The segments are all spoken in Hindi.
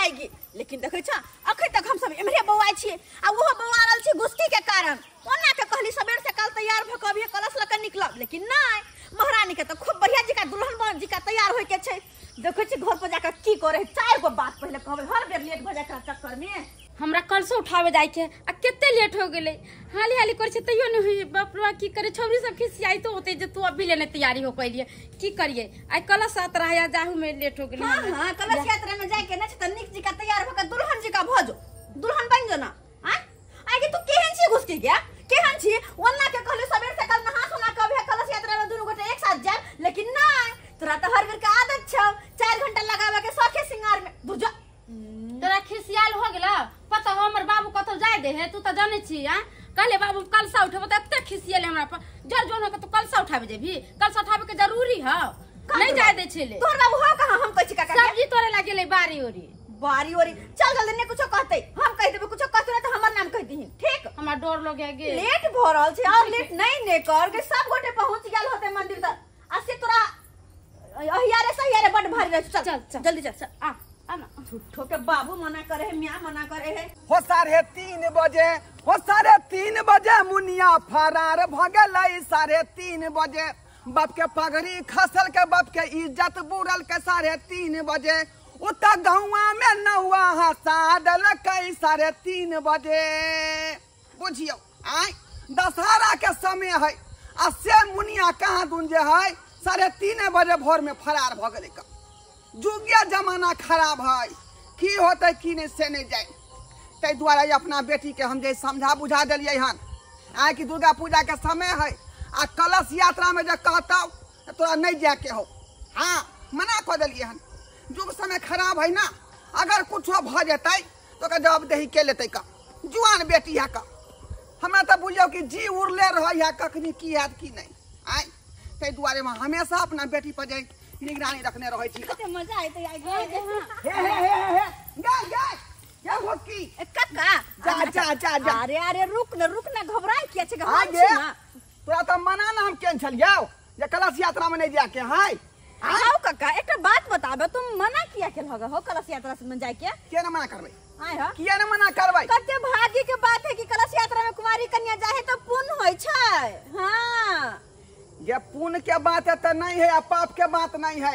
बौआएगी। लेकिन देखे छ अखन तक हम सब एमरे बौआइ छी आ वो बौआ रहल छी घुसकी के कारण। ओना के कहली सबेर से कल तैयार भ के अभी कलश ल के निकलब, लेकिन नहीं महारानी के तो खूब बढ़िया जी का दुल्हन जी का तैयार होय के छै। देखे छी घर पर जाकर की करे, 4 गो बात पहले कहबे, हर बेर लेट भ जाय के चक्कर में हमरा कल से उठावे जाय के आ केते लेट हो गेले। हाली हाली करे छै तैयो नहीं होई। बाप रे की करे, छौरी सब खिसियाई तो होते जे तू अभी लेने तैयारी हो कइलिए। की करिए आई कलश यात्रा है जाहू में लेट हो गेले। हां कलश यात्रा में जाय के न त निक जी का तैयार हो के दुल्हन जी का भजो, दुल्हन बन जो ना। आगे तू केहन छी घुसकी गया, केहन छी? ओन्ना के कहले सबेर से कल नहा सोना के अभी कलश यात्रा में दुनु गोटे एक साथ जाए, लेकिन नहीं तोरा तो हर बेर के आदत छ 4 घंटा लगावे के सौखे सिंगार में बुझा। तोरा खिसियाल हो गेला पता हमर बाबू कतो जाय दे है, तू त जाने छी। कहले बाबू कलसा उठेबो त एते खिसियाले हमरा पर जर जोन हो के तू कलसा उठावे जेभी, कलसा उठावे के जरूरी है नहीं जाय दे छेले। तोर बाबू हो कहां हम कहै छी काका सब्जी तोरे लागेले बारी ओरी चल जल्दी ने कुछ कहते हम कह देबे, कुछ कहते ना तो हमर नाम कह दीहिन ठीक। हमरा डर लगे गे लेट भ रहल छै और लेट नहीं ने कर के सब गोटे पहुंच गेल होते मंदिर तक। आसे तोरा अहियारे सहियारे बड़ भारी रह। चल चल चल जल्दी चल आ ना। झूठो के बाबू मना करे है, मियां मना करे है। हो 3:30 बजे, हो 3:30 बजे मुनिया फरार भ गेलै। 3:30 बजे बाप के पगड़ी खसल के बाप के इज्जत बुड़ल के 3:30 बजे उता गौवा में नौआ हंसा देलकै 3:30 बजे। बुझियो आय दशहरा के समय है आ से मुनिया कहाँ दुंजे है 3:30 बजे भोर में फरार भ गेलै। जुगिया जमाना खराब है, की होते की नहीं से नहीं जाए। तै द्वारा अपना बेटी के हम जे समझा बुझा दिलिए हन आय कि दुर्गा पूजा के समय है आ कलश यात्रा में जे कहता तोरा नहीं जाए के हो। हाँ मना कर दिलिए हन, जुग समय खराब है ना। अगर कुछ भ जेतै तो का जवाबदेही के लेते का जुआन बेटी है का। हमरा तो बुझियो कि जी उड़ले रह है कखनी की हैत की नहीं। आय तै द्वारे में हमेशा अपना बेटी पर जे निगरानी रखने रहे छी। कते मजा आए तो आई गए हे क्या होकी काका जा। अरे रुक ना घबराए किया छे हम छी ना। तोरा तो मना ना हम केन छलियौ जे कलश यात्रा में नहीं जाए के है। आओ काका एक बात बताबे, तुम मना किया के लगे हो कलश यात्रा में जाए के? के ना मना करबै? आय हो किया ना मना करबै? कते भाग्य के बात है कि कलश यात्रा में कुमारी कन्या जाए तो पुण्य होय छै। हां ये पुण्य के बात है तो नहीं है, पाप के बात नहीं है।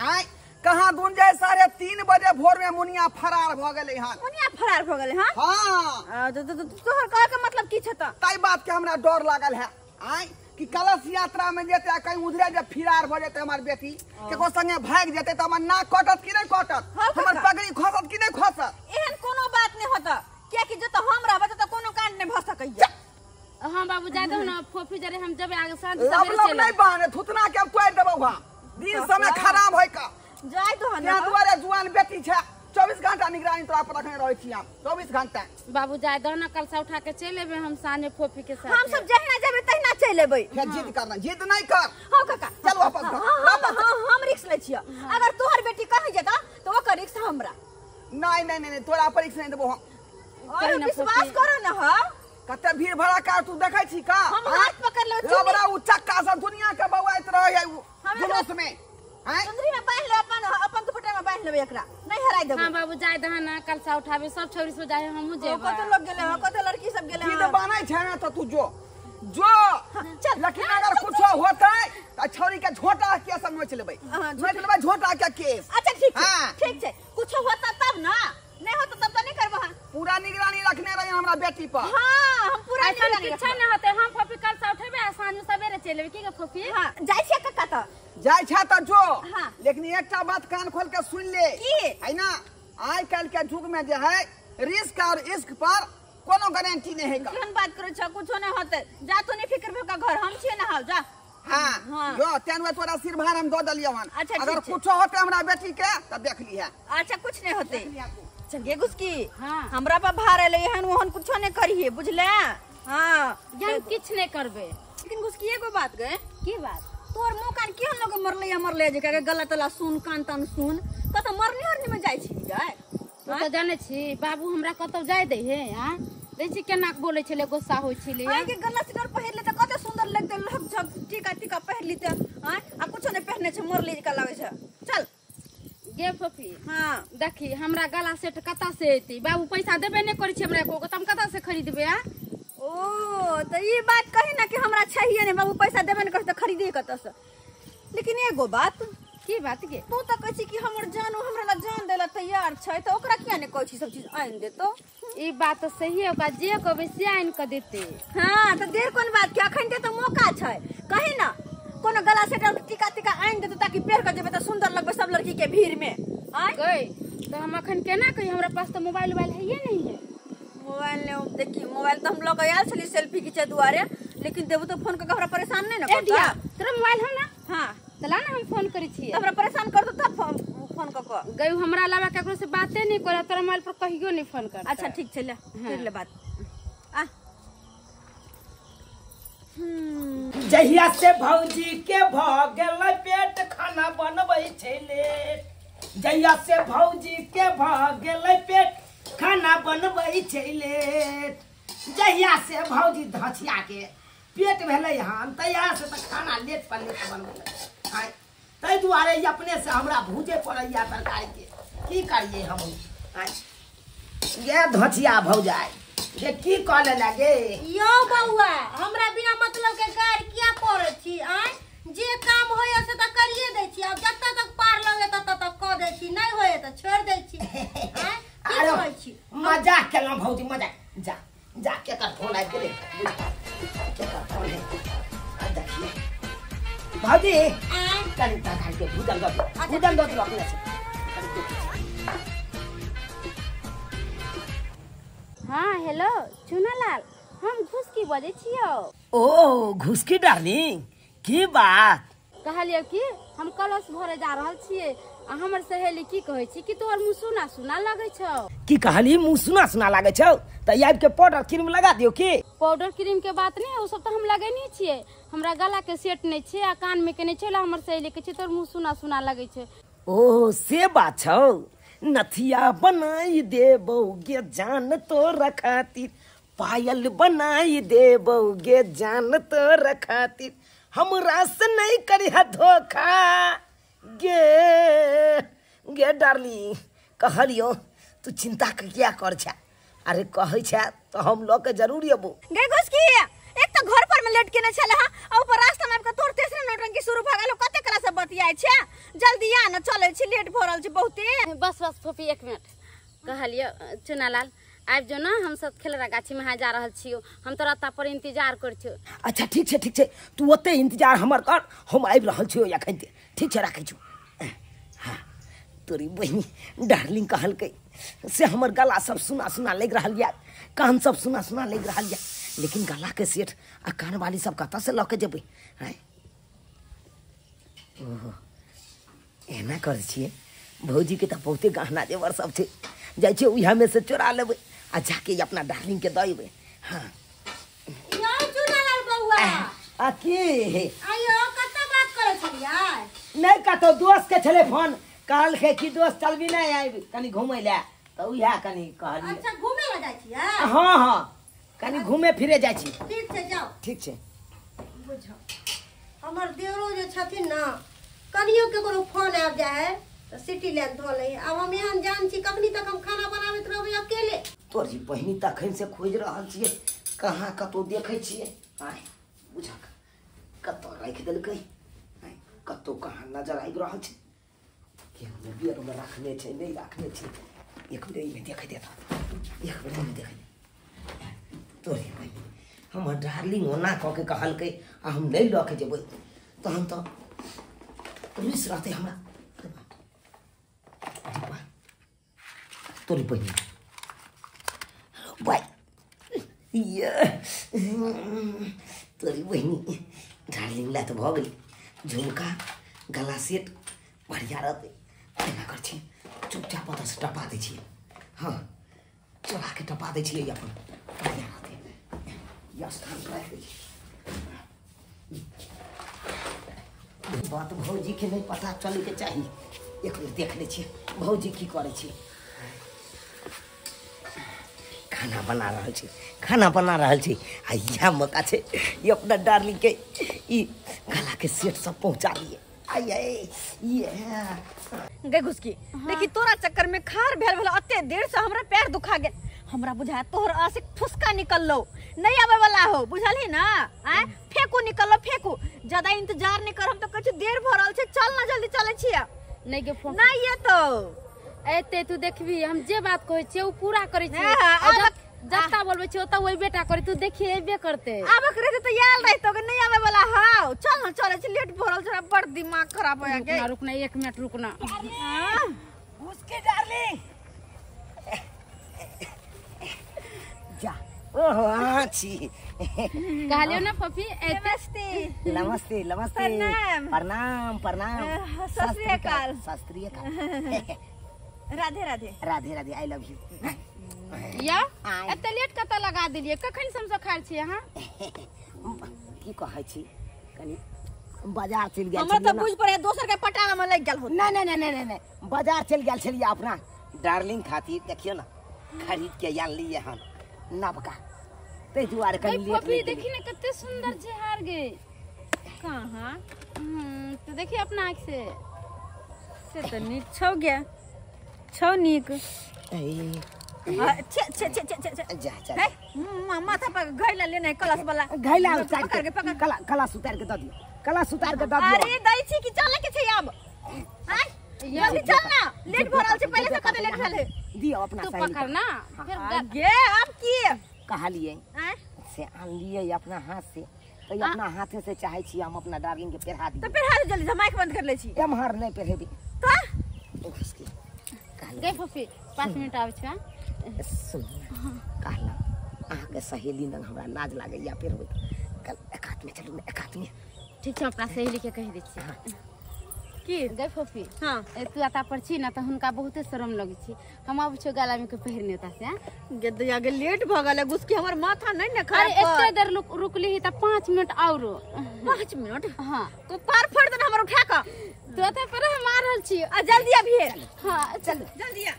आय कहाँ दुंजे 3:30 बजे भोर में मुनिया फरार भ गेलै हन। मुनिया फरार भ गेलै हां। हां तोहर कहे के मतलब की छै? ताई बात के हमरा डर लागल है आय कि कलश यात्रा में जेते कहीं उधरे जब फिरार भ जेते हमार बेटी केको संगे भाग जेते तो हमर नाक कटत कि नहीं कटत, हमर पगड़ी खसत कि नहीं खसत। एहन कोनो बात नहीं होता किया कि जत हम रहबे त कोनो कांड नहीं भ सकैया। हां बाबू जा दो ना फोफी जरे हम जब आगे शांत सब सवेरे लोग चले नहीं बाने थुतना के तोड़ देबौ। हां दिन समय खराब होय का जाय तो या दुआरे जुआन बेटी छै 24 घंटा निगरानी तोरा पर रखने रहै छी हम 24 घंटा। बाबू जाय दो ना कल से उठा के चले लेबे हम साने फोफी के साथ। हम सब जहिना जेबे तहिना चल लेबै। फिर जिद करना, जिद नहीं कर। हां काका चल वापस घर। हम रिस्क ले छियै। अगर तोहर बेटी कहि जेता तो ओकर रिस्क हमरा। नहीं तोरा पर रिस्क नहीं देबो हम। और विश्वास करो ना हो कते भीड़ भड़का तू देखै छी का? हम हाथ पकड़ लेबै रबरा उ चक्का से दुनिया के बौआइत रहै है जुलूस में। हैं चुंदरी में बांध ले अपन दुपट्टा में बांध लेबै एकरा नहीं हराई देबो। हां बाबू जाय दहन ना कल से उठाबे सब छौरी सो जाय हमहु जेबे। कते लोग गेले हो, कते लड़की सब गेले जिद हो। बानै छै ना तो तू जो चल। लेकिन अगर कुछ होतै त छौरी के झोटा केस नोच लेबै, नोच लेबै झोटा के केस। अच्छा ठीक छै कुछ होता तब ना, नहीं होता तब तो नहीं करबो। पूरा निगरानी रखने रही हमरा बेटी पर। हां हम पूरा निगरानी किछ नहीं होते। हम फोफी कल से उठेबे आ साँझ सवेरे चले लेबे। की के फोफी? हां जाय छै काका त जाय छै त जो। हाँ। लेकिन एकटा बात कान खोल के सुन ले की है ना, आइ काल के युग में जे है रिस्क और इश्क पर कोनो गारंटी नहीं है। केहन बात करे छ? कुछ नहीं होते जा, तू नहीं फिक्र भेका घर हम छिए ना। हाल जा। हाँ जो तेन तोरा सिर भार हम दो दलियो हन। अच्छा, अगर ठीक कुछ होते हमरा बेटी के त देख ली है। अच्छा कुछ नहीं होते। चलिए गुस्की हाँ। हमरा पर भार एले हन ओहन कुछो नहीं करिए बुझले। हां हम किछ नहीं करबे। लेकिन गुस्की एगो बात गए की बात? तोर मुंह कान केहन लोग मरले जे के गलत तला सुन कान तन सुन कत मरनी हरनी में जाय छी गए। तू तो जाने छी बाबू हमरा कतो जाय दे है। हां देखी केना बोले छले गुस्सा होय छले। आइ के गला सिटर पहिर ले त कते सुंदर लगते लग झक टीका टीका पहिर लीते। हां आ कुछो नहीं पहने छ मरले का लागे छ। चल ये फफी हाँ देखी हमरा गला सेट कता से एती बाबू पैसा देबे नहीं करै छी हमरा को त हम कता से खरीदबे आ ओ तो ये बात कही ना कि हमरा चाहिए नहीं बाबू पैसा देबे नहीं कर तो खरीदे कत से लेकिन एगो बात की बात के तू तो कहै छी कि हमर जान हमरा ला जान देला तैयार छै तो ओकरा किया नहीं कहै छी सब चीज आइन दे तो ई बात तो सही है ओका जे कहबे से आइन क देते हाँ तो देर कोन बात के अखन ते तो मौका छै कही ना कोनो गला सेट टीका टीका आइन दे ताकि पेड़ कर जेबे तो सुंदर लगबे सब लड़की के भीड़ में आय गई तो हम अखन केना कही हमरा पास तो मोबाइल है ये नहीं है मोबाइल ने देखी मोबाइल तो हम लोग आयल छली सेल्फी खींचे दुआरे लेकिन देबू तो फोन करके हमरा परेशान नहीं ना ए दिया करता तेरा मोबाइल हम ना हां चला ना हम फोन करी छी हमरा परेशान कर दो तब फोन करके गई हमरा अलावा केकरो से बातें नहीं करे तोरा मोबाइल पर कहियो नहीं फोन कर अच्छा ठीक छै ले कर ले बात आ जहिया से भौजी के भ गेल पेट खाना बनबै छै लेट जहिया से भौजी के भ गेल पेट खाना बनबै छै लेट जहिया से भौजी धछिया के पेट भेलै हन तहिया से त खाना लेट पर लेट बनबै आय तै दुआरे अपने से हमरा भूजे पड़ैया तरकारी के की करिए हम आय ये धछिया भौजाई ये की कहले लागे यो बउआ हमरा बिना मतलब के गाड़ किया करे छी आय जे काम होय से त करिए दै छी अब जत तक पार लगे तत तक क दै छी नहीं होय त छोड़ दै छी आय की कहै छी मजाक केलौ भौजी मजाक जा जा के कर फोन आइ गेलै के कर फोन है आ देखिए भौजी कनी तरकारी के भूजन दो अपने से हाँ हेलो चुनालाल हम घुस की बजे छियो ओ घुस की डार्लिंग की बात कहलियो कि हम कलश भरे जा रहल छियै आ हमर सहेली की कहै छी कि तोहर मुंह सुना सुना लगै छौ की कहली मुंह सुना सुना लागे छौ त आबि के पाउडर क्रीम लगा दियो की पाउडर क्रीम के बात नहीं है, वो सब तो हम लगेनी छियै हमरा गला के सेट नहीं छै आ कान में के नहीं छै हमर सहेली के छै तोर मुंह सुना सुना लगै छै ओ से बात छौ नथिया बनाई देबोगे जान तो रखाती पायल बनाई देबोगे जान तो रखाती हमरा से नहीं करी धोखा गे गे डार्लिंग कहलियो तू चिंता क्या कर छा अरे कहै छा तो हम लोग के जरूर अबो गे घुस की एक तो घर पर में लेट के न चले हां और ऊपर रास्ता में के तोर तेसरे नौटंकी शुरू भ गेलो कते कला से बतियाय छै जल्दी आ न चले छी लेट भ रहल छै बहुते बस बस फफी एक मिनट कहलियो चुनालाल आबि जो ना हम सब खेलरा गाछी में जा रहल छियो हम तोरा ता पर इंतजार कर छियो अच्छा ठीक छै तू ओते इंतजार हमर कर हम आबि रहल छियो एखन ठीक छै राखै छु हां तोरी बहिनी डार्लिंग कहलकै से हमर गला सब सुना सुना लग रहल या कान सब सुना सुना लग रहल या लेकिन गला के सेठ आ कान वाली सब कत से लके जेबै हैं ओहो एना कर छिए भौजी के त बहुते गहना जेवर सब छै जाइ छै उहा में से चोरा लेबै आ जाके अपना डार्लिंग के देबै हां यो चुनालाल बउआ आ की आयो कत बात करे छलियै नहीं कतो दोस्त के छले फोन काल के की दोस्त चलबी नहीं आइबी कनी घुमै ले त उहा कनी कहली अच्छा घूमे ला जाइ छियै हां कनी घूमे फिरे जाइ छी ठीक छै जाओ ठीक छै बुझो हमर देवरो जे छथिन ना कनियो केकरो फोन आबि जाय है तो सिटी लैंड धो ले अब हम यहाँ जान छी कखनी तक हम खाना बनाबैत रहबै अकेले तोरी बहिनी तखन से खोज रहल छिए कहाँ कतो देखै छिए आय बुझा कतो राख देलकै आय कतो कहाँ नजर आबि रहल छै के हम बियर में रखने छै नहीं रखने छै एक बेर में देख देता एक बेर में देख तोरी बहिनी हमर डार्लिंग ओना कह के कहलकै आ हम नहीं लऽ के जेबै तहन तो पुलिस रहते हमरा तोरी बहिनी बाय ये तोरी बहिनी डार्लिंग ला तो भ गेलै झुमका गला सेट बढ़िया रहते एना कर छी चुपचाप पता से टपा दै छियै हाँ चोरा के टपा दै छियै अपन बढ़िया रहते या स्थान पर राखि दै छियै बात भौजी के नहीं पता चले के चाहिए एक बेर देख ले छियै भौजी की करे छी खाना बना रहल छी आ यहाँ मौका छै ये अपना डार्लिंग के ई गला के सेट सब पहुंचा दिए गे घुसकी देखी तोरा चक्कर में खार भेल भला अत्ते देर से हमरा पैर दुखा गेल हमरा बुझाय तोहर आशिक फुसका निकललो नहीं आवे वाला हो बुझलही ना आय फेंकू निकललो फेंकू ज्यादा इंतजार नहीं कर हम तो कुछ देर भरल छे चल ना जल्दी चले छिया नहीं गे फोन नहीं ये तो एते तू देखबी हम जे बात कहै छियै उ पूरा करै छी हाँ, जत्ता बोलबै छी ओता वही बेटा करे तू देखी एबे करते आब करे तो याल रही तो नहीं आवे वाला हां चल ना चले छी लेट भरल छे बड़ दिमाग खराब होया के रुकना 1 मिनट रुकना उसके डार्लिंग जा ओहो आची कहलियो ना पपी एते नमस्ते नमस्ते प्रणाम। प्रणाम प्रणाम सत श्री अकाल। सत श्री अकाल Radhe Radhe Radhe Radhe I love you या एते लेट कत लगा देलिए कखन समझ खाइ छी अहाँ की कहै छी कनी बाजार चल गेल हमरा तो बुझ पड़े दोसर के पटावा में लग गेल हो नहीं बाजार चल गेल छलिए अपना डार्लिंग खातिर देखियो ना खरीद के आन लिए हन नबका ते दुआरे कनी लेट पपी देखी ना कते सुंदर छै हार गे कहां तो देखी अपना आँख से तो नीक छौ गे छौ नीक छे छे छे छे छे जा जा है माथा पर घैला लेने कलश वाला घैला उतार पकड़ के पकड़ कला उतार के द दियो कला उतार के द दियो अरे दै छी कि चले के छै अब हैं जल्दी चल ना लेट भरल छै पहले से कते लेट भेल है दियो अपना तू सही पकड़ ना फिर गे अब की कहलिए हैं से आन लिए अपना हाथ से तो अपना हाथे से चाहे छी हम अपना डार्लिंग के पहरा दी तो फिर हाथ जल्दी माइक बंद कर ले छी एमहर नहीं पहरेबी तो उसकी गई पपी 5 मिनट आवे छै सुन कहला अहाँ के सहेली न हमरा लाज लागैया फिर कल एक हाथ में चलू एक हाथ में ठीक छै अपना सहेली के कह दै छी की गई पपी हां तू आता पर छी ना त हुनका बहुते शरम लगै छी हम आब छो गाला में के पहिरने ता से गे दया गे लेट भ गेल गुस्की हमर माथा नहीं न खा अरे एते देर रुकली ही त 5 मिनट और 5 मिनट हां तो पार फोड़ दे हमर उठा के तू आता पर मार रहल छी जल्दी अभी हां चल जल्दी आ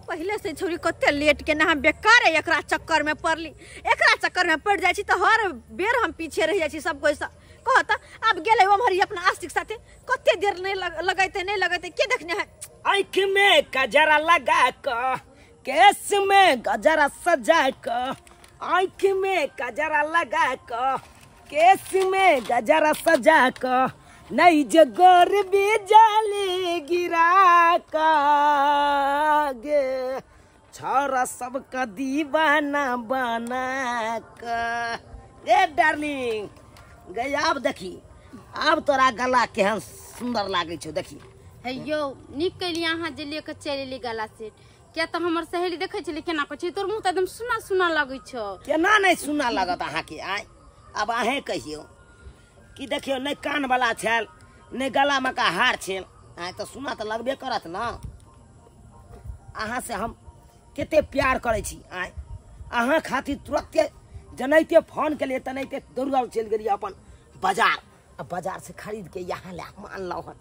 पहले से छोरी कते लेट के ना हम बेकार है एकरा चक्कर में पड़ली एकरा चक्कर में पड़ जाय छी तो हर बेर हम पीछे रह जाय छी सब कोई कहता अब गेले हमरी अपना आशिक साथे कते देर नहीं लगैते के देखने है आँख में गजरा लगा क केस में गजरा सजा क आँख में गजरा लगा क केस में गजरा सजा क नहीं जगोर भी जाली गिरा का गे छोरा सबका दीवाना बना का ए डार्लिंग गई अब देखी अब तोरा गला केहन सुंदर लागे छौ देखी हे यो निक कैली अहाँ जे लेके चलेली गला सेट क्या तो हमर सहेली देखे छली केना कहै छी तोर मुंह त एकदम सुना सुना लागै छौ केना नहीं सुना लागत अहाँ के आय अब अहे कहियो कि देखियो नहीं कान वाला छल नहीं गला में का हार छल आय तो सुना तो लगबे करत ना अहाँ से हम केते प्यार करे छी आय अहाँ खातिर तुरंते जनैते फोन के लिए तनैते दौड़ल चल गेली अपन बाजार अब बाजार से खरीद के यहाँ ले मान लो हन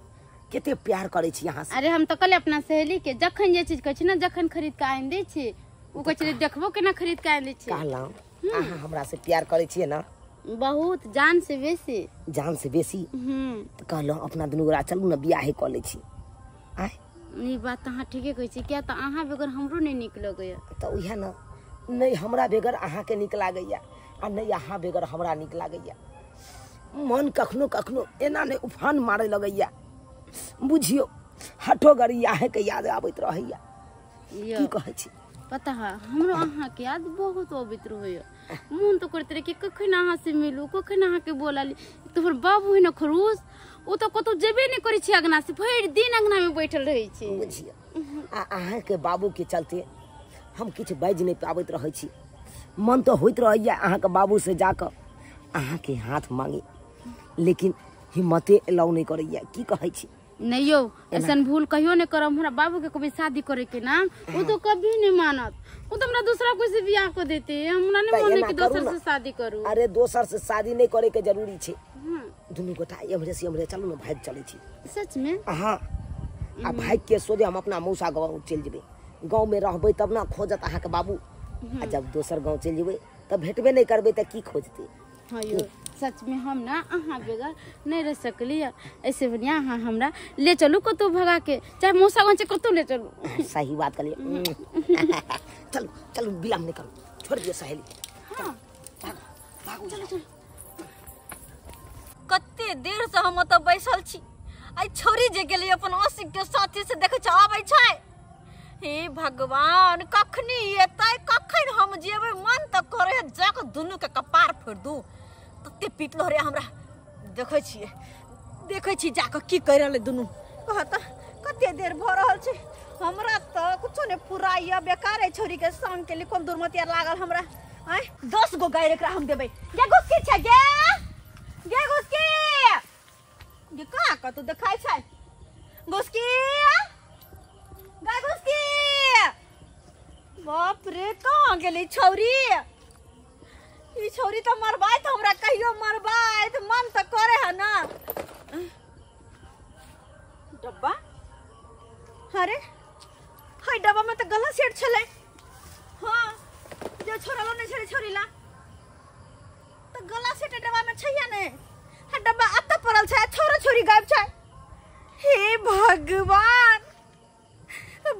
केते प्यार करे छी यहाँ से अरे हम तो कल अपना सहेली के जखन जे चीज कहै छी ना जखन खरीद के आइन दै छी उ कहै छी देखबो केना खरीद के आइन दै छी कहलौ अहाँ हमरा से प्यार करे छिए ना बहुत जान से बेसी तो कहलौ अपना दुनू गोरा चलू ना बियाह क लै छी आय ई बात अहाँ ठीके कहै छी क्या तो अहाँ बगैर हमरो नहीं निक लगैया तो उहे ना नहीं हमरा बेगर अहाँ के निक लागैया आ नहीं अहाँ बेगर हमरा निक लागैया मन कखनो कखनो एना नहीं उफान मारे लगैया बुझियो हठो गरी अहाँ के याद आबैत रहैया की कहै छी पता है हमरो अहाँ के याद बहुत पवित्र होय मन तो करते रहे कि कखन अहाँ से मिलू कखन अहाँ के बोलाली तोहर बाबू है ना खरूस वो तो कतो जेबे नहीं करै छी अगना से भरि दिन अगना में बैठल रहै छी बुझियो आ अहाँ के बाबू के चलते हम किछ बाज नहीं पाबैत रहै छी मन तो होइत रहैया अहाँ के बाबू से जाकर अहाँ के हाथ मांगी लेकिन हिम्मते अलाउ नहीं करैया की कहै छी नहीं यो ऐसा भूल कहियो नहीं करम हमरा बाबू के कभी शादी करे के नाम वो तो कभी नहीं मानत वो तो हमरा दूसरा कोई से बियाह कर देते हमरा नहीं माने कि दोसर से शादी करू अरे दोसर से शादी नहीं करे के जरूरी छे दुनू गोटा एमरे से एमरे चलू ना भाग चले छी सच में हां आ भाग के सोजे हम अपना मौसा गांव चल जेबे गांव में रहबे तब ना खोजत अहाँ के बाबू आ जब दोसर गांव चल जेबे तब भेटबे नहीं करबे त की खोजते हां यो सच में हम ना अहाँ बगैर नहीं रह सकली। ऐसे बढ़िया अहाँ हमरा ले चलू कतौ भगा के, चाहे मौसा वहाँ कतौ ले चलू। सही बात करिए। चलो चलो विलम्ब नहीं करो, छोड़ दियो सहेली। हाँ चलो चलो। कते देर से हम तो बैसल छी, आई छोरी जे गेली अपन आशिक के साथी से देखे छ आबै छै। हे भगवान कखनी एतै, कखन हम जेबै, मन त करे जाक दुनू के कपार फोड़ दू। तते पीटलो रे हमरा, देखै छी जाक की कर रहले दुनू। कहत कते देर भ रहल छै, हमरा त कुछो ने पुराइया बेकार है। छोरी के संग के लिए कोन दुर्मतिया लागल हमरा। आय 10 गो गाय एकरा हम देबै। गे घुसकी छै गे घुसकी, ये कहाँ का तू देखाई छै घुसकी, गाय घुसकी। बाप रे कहाँ गेली छौरी, ई छौरी तो मरबाई त हमरा कहियो मरबाई त मन त करे है ना। डब्बा, अरे हाय डब्बा में तो गला सेट छले। हाँ जो छोरा ने छले छोरी ला तो गला सेट डब्बा में छैया ने। हा डब्बा अत्ता पड़ल छै, छोरा छोरी गायब छै। हे भगवान,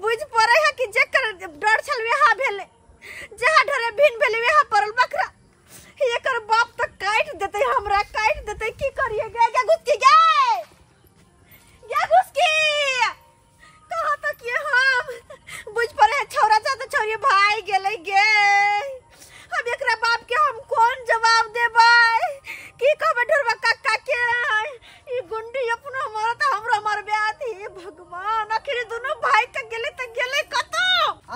बुझ पड़े है कि जेकर डर छल वेहा भेले, जहाँ डरे भिन भेले वेहा पड़ल बकरा। एकर बाप तो काट देते, हमरा काट देते। की करिए गे घुसकी गे घुसकी, कहाँ तक ये हम बुझ पड़े है। छौरा चा तो छौरी भाई गेले गे, अब एकरा बाप के हम कौन जवाब देबै, की कहबे ढोरबा काका के ई गुंडी अपना हमारा त हमरा मरबे आती। भगवान आखिर दोनों भाई के गेले कतो।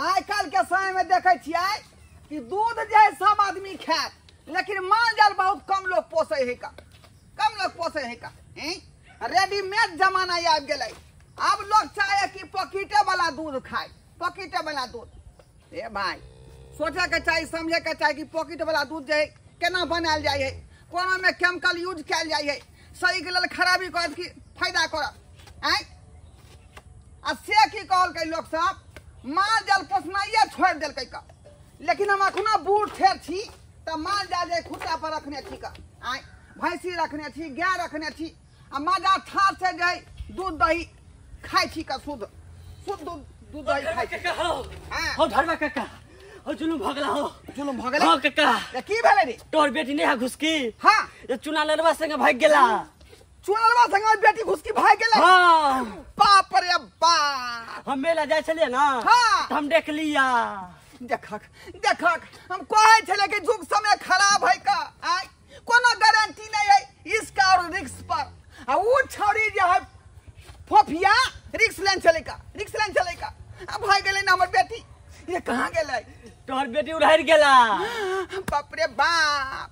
आइ काल के समय में देखे छियै कि दूध जे है सब आदमी खात, लेकिन माल जाल बहुत कम लोग पोसे है का, कम लोग पोसे है का। रेडीमेड जमाना आबि गेलै। अब लोग चाहे कि पॉकेटे वाला दूध खाए, पॉकेटे वाला दूध। ए भाई सोचे के चाहिए, समझे के चाहिए कि पॉकेट वाला दूध जे है केना बनायल जाय है, कोनो में केमिकल यूज कैल जाय है, सही के लेल खराबी करत कि फायदा करत। आय आ से की कहल के लोग सब माल जाल पोसनाइए छोड़ देलकै का। लेकिन हम अखना बूढ़ ठेर छी त माल जाल जे खुट्टा पर रखने छी का। आय भैंसी रखने छी, गाय रखने छी, आ मजा ठार से जे दूध दही खाय छी का, शुद्ध दूध दही खाय छी। हो धरवा काका, हो जुलुम भगला, हो जुलुम भ गेलै। हो काका, ये की भेलै रे? तोर बेटी नहीं है घुसकी। हां ये चुना लड़वा संग भाग गेला। चुनलवा संग बेटी घुसकी भाग गेलै। हाँ बाप रे बाप, हम मेला जाय छलिए ना, हाँ। तो हम देख लिया। देखक हम कहै छले कि जुग समय खराब है का। आय कोनो गारंटी नहीं है इसका और रिक्स पर। आ वो छौरी जे है फोफिया रिक्स लेन चले का, अब भाग गेलै ना हमर बेटी। ये कहाँ गेलै? तोहर बेटी उड़ार गेला। बाप रे बाप,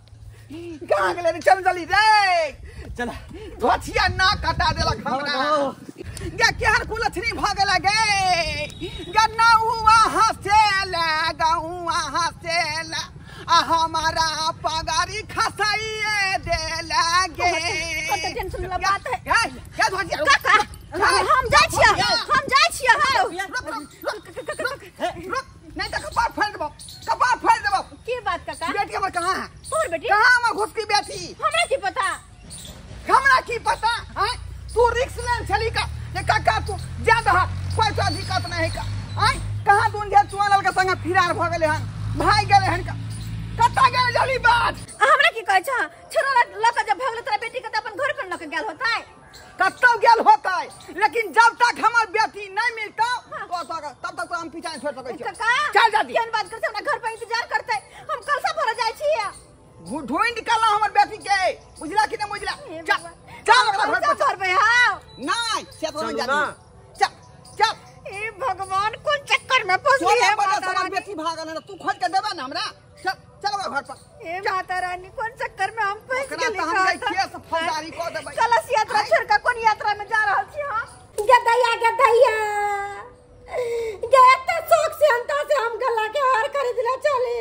कहाँ गेलै रे? चल जल्दी रे, चला धोतिया ना कटा देलक हमरा। गे केहन कुलथनी भ गेला गे, गन्ना हुआ हसेला गहुआ हसेला, आ हमारा पगारी खसाइए देला गे। कते टेंशन वाला बात है। क्या धोतिया काका हम जाइ छियै हां। रुक नहीं तो कपार फाड़ देबो। की बात काका? बेटी हमर कहाँ है? तोर बेटी कहाँ हमर घुसकी बेटी? हमरा की पता, हमरा की पता है? तू रिक्स लेन चली का, ये काका तू ज्यादा कोई तो दिक्कत नहीं है का। आय कहाँ दून जे चुनल के संग फिरार भ गेले हन, भाग गेले हन का। कत्ता गेले जल्दी बात। हमरा की कहै छ? छोरा लक जब भगले तोरा बेटी के त अपन घर पर लक गेल होतै। कत्ता गेल होतै, लेकिन जब तक हमर बेटी नहीं मिलता तब तक हम पीछा नहीं छोड़ सकै छी। काका चल जल्दी। केहन बात करते, हमरा घर पर इंतजार करते, हम कल से भर जाइ छी। ढूंढ निकालना हमर बेटी के, बुझला कि नहीं बुझला? चल चल ओकरा घर पर चल। घर पे हां नहीं से तो नहीं चल ना। जाती। चल ए भगवान कोन चक्कर में फंस गई सोना है बड़ा माता सामान रानी। बेटी भागल है, तू खोज के देबा ना हमरा। चल ओकरा घर पर। ए माता रानी कोन चक्कर में हम फंस ओकरा गेली। त हम जाई केस फौजदारी क देबै। कलश यात्रा छोड़ के कोन यात्रा में जा रहल छी हां? गदैया गए तो शौक से अंता से हम गला के हार खरीद ले चले।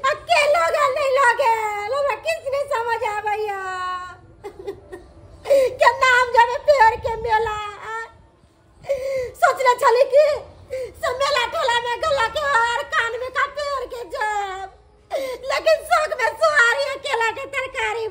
अकेले लोग नहीं लोगे लोग किस नहीं समझ आ भैया के नाम जब पेड़ के मेला सोच ले चली कि सब मेला टोला में गला के हार कान में का पेड़ के जब, लेकिन शौक में सुहारी अकेला के तरकारी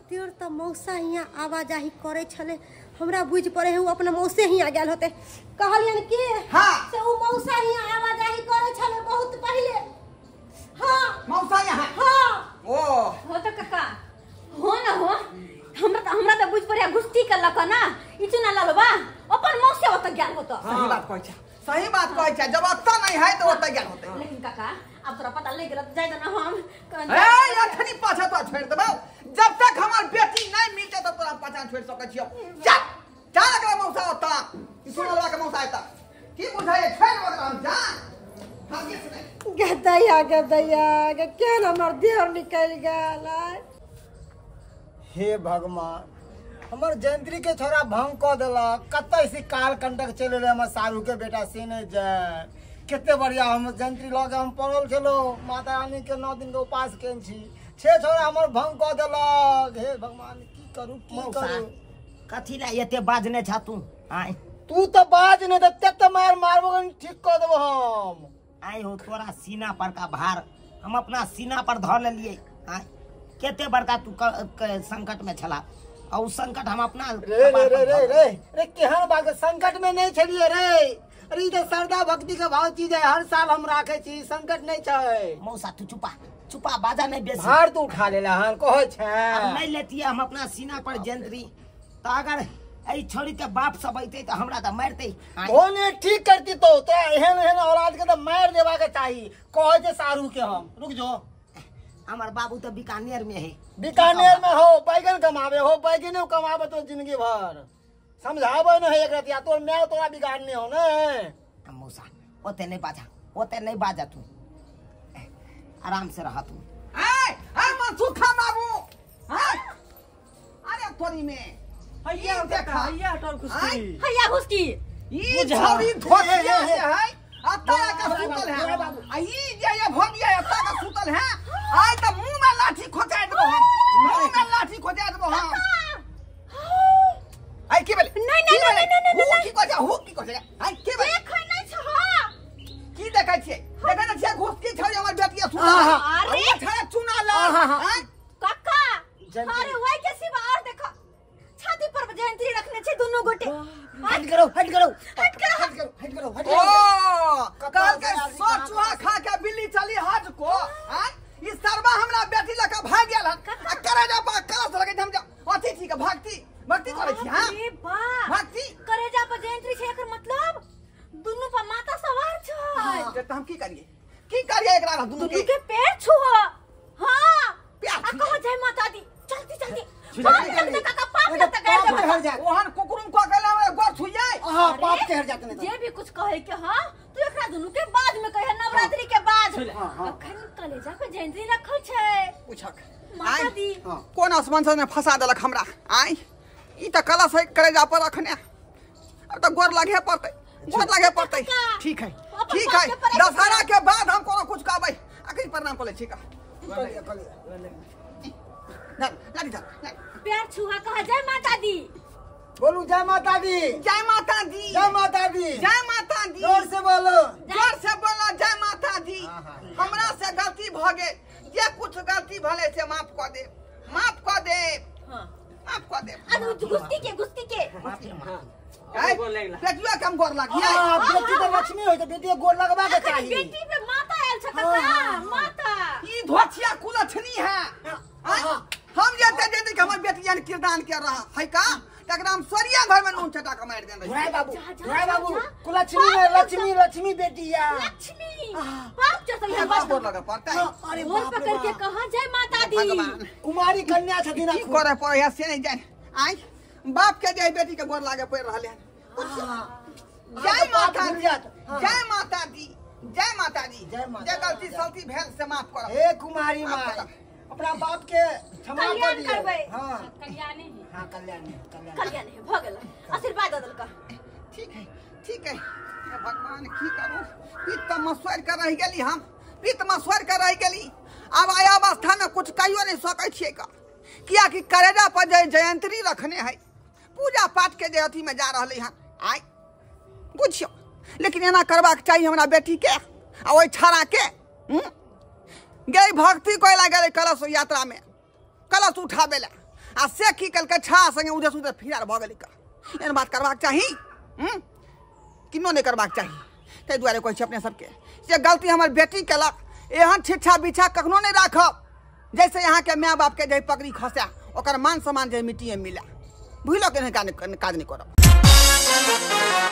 तेर त मौसा हिया आवाजाही करे छले हमरा बुझ पड़े है वो अपना मौसे हिया गेल होते कहलियन कि हाँ। से वो मौसा हिया आवाजाही करे छले बहुत पहले। हां मौसा यहाँ हां ओ हो तो काका हो ना हो हमरा तो बुझ पड़े गुस्ती करलक ना ई चुना ललबा अपन मौसे होत गेल होत। सही बात कहै छै जब अत्ता नहीं है तो ओतै गेल होते। लेकिन काका अब तोरा पता लग गेल जाय ना हम ए अखनी पाछा तो छोड़ देबौ जब तक हमर बेटी नहीं मिलते तब तोरा पाछा छोड़ सकै छियो। चल चल एकरा मौसा होता ई सुनलवा के मौसा एता की बुझाय छोड़ ओकरा हम जा हम किस नहीं गदैया के केन हमर देह निकल गेल। हे भगवान हमर जयंत्री के छोरा भंग क देलक कतै से काल कंडक चले रे हमर सारू के बेटा से नहीं जाए केते बढ़िया हम जयंत्री लगे हम पड़ल छलो माता रानी के 9 दिन के उपास केन छी छे छोरा हमर भंग क देलक। हे भगवान की करू कथी ला एते बाजने छ तू आय तू तो बाज ने ते मार मारबो ठीक क देबो हम। आय हो तोरा सीना पर का भार हम अपना सीना पर धर ले लिए। आय केते बड़का तू संकट में छला और उस संकट हम अपना रे केहन बात संकट में नहीं छलिए रे। अरे ई तो श्रद्धा भक्ति के भाव चीज है हर साल हम राखे छी संकट नहीं छै। मौसा तू चुपा बाजा नहीं बेसी भार तू उठा लेला हन कहै छै अब नहीं लेती हम अपना सीना पर जंत्री तो अगर ऐ छोरी के बाप सब अइते तो हमरा तो मारते। ओने ठीक करती तो एहन औलाद के तो मार देवा के चाहिए कहै छै सारू के हम रुक जो हमार बाबू तो बीकानेर में है बीकानेर में हो बैगन कमावे हो बैगने कमावे तो जिंदगी भर समझावे न है एक रतिया तोर मैं तोरा बिगाड़ने हो न। मौसा ओते नहीं बाजा तू आराम से रहा तू। ए मन सुखा बाबू हां अरे तोरी में हैया देखा हैया टोल खुशी हैया घुसकी ई छोरी धोसिया है अत्ता का सुतल है आई जे ये भगिया अत्ता का सुतल है आय त मुंह में लाठी खोजा देबो हम आई के बेले नहीं की कोजा हो की कोजा आई के बेले देखै नै छ की देखै छियै देखै न छियै घुस की छोरी हमर बेटिया सुतल अरे छा चुना ला काका अरे वही के सिवा और देखो छाती पर जयंती रखने छे दोनों गोटे हट करो ओ कल के सो चूहा खा के बिल्ली चली हज को ई सरबा हमरा बेटी लका भाग गेल आ करे जा बा कलस लगे हम जा अथी थी के भक्ति करे छी हां अरे वाह भक्ति करेजा पर जयंती छे एकर मतलब दोनों पर माता सवार छै जे त हम की करिए एकरा दुनु दोनों के पैर छुओ हां पैर आ कहो जय माता दी जल्दी जल्दी काका पाप न तक हर जा ओहन कुकुरुम को गेला में गोर छुइए हां पाप के हर जात ने जे भी कुछ कहे के हां तू एकरा दोनों के बाद में कहे नवरात्रि के बाद अखन कलेजा पे जयंती रखल छै पूछक माता दी कोन आसमान से फंसा देलक हमरा आई ई त कलश है करेजा पर रखने अब त गोर लगे पड़ते ठीक है दशहरा के बाद हम कोनो कुछ कहबै अखनी प्रणाम कर ले ठीक है लागी जा पैर छुआ कहा जय माता दी बोलू जय माता दी जय माता दी जय माता दी जय माता दी जोर से बोलो जय माता दी हमरा से गलती भ गेल जे कुछ गलती भले से माफ क दे हां माफ क दे अनु गुस्ती के बेटिया कम गोर लागी बेटी तो लक्ष्मी होय तो बेटी गोर लगवा के चाहिए बेटी पे माता आयल छ काका माता ई धोछिया कुलछनी है हम जेते कि हमर बेटिया ने किरदान कर रहा है का तकरा हम सरिया घर में नून चटा के मार देन रही धुराई बाबू कुलछनी में लक्ष्मी बेटिया लक्ष्मी पाप चसल है बस गोर लगा पड़ता है अरे गोर पकड़ के कहा जय माता दी भगवान कुमारी कन्या छथिन की करे पड़े है से नहीं जाने आई बाप के जे बेटी के गोर लागे पड़ रहले जय माता दी जे गलती सलती भेल से माफ करो हे कुमारी माई अपना बाप के क्षमा कर दियो हां कल्याणी कल्याण है भ गेल आशीर्वाद दल का ठीक है भगवान की करू पित मसवर कर रह गेली हम अब आया अवस्था में कुछ कहियो नहीं सकै छियै का किया कि करेजा पर जयंती रखने है पूजा पाठ के जे अथी में जा रहले हन आइ बुझियो लेकिन एना करबाक चाहिए हमरा बेटी के आ ओइ छाड़ा के गई भक्ति कोइला गेले कलश यात्रा में कलश उठाबे ला आ से की कल के छा संगे उधर उधर फिरार भ गेली का एहन बात करबाक चाही किनो नहीं करबाक चाही ताहि दुआरे कहै छी अपने सबके से गलती हमर बेटी केलक एहन छिछा बिछा कखनो नहीं राखब जैसे यहाँ के माय बाप के जे पकड़ी खसा ओकर मान सम्मान जे मिट्टी में मिला भूलो के काज नहीं करब।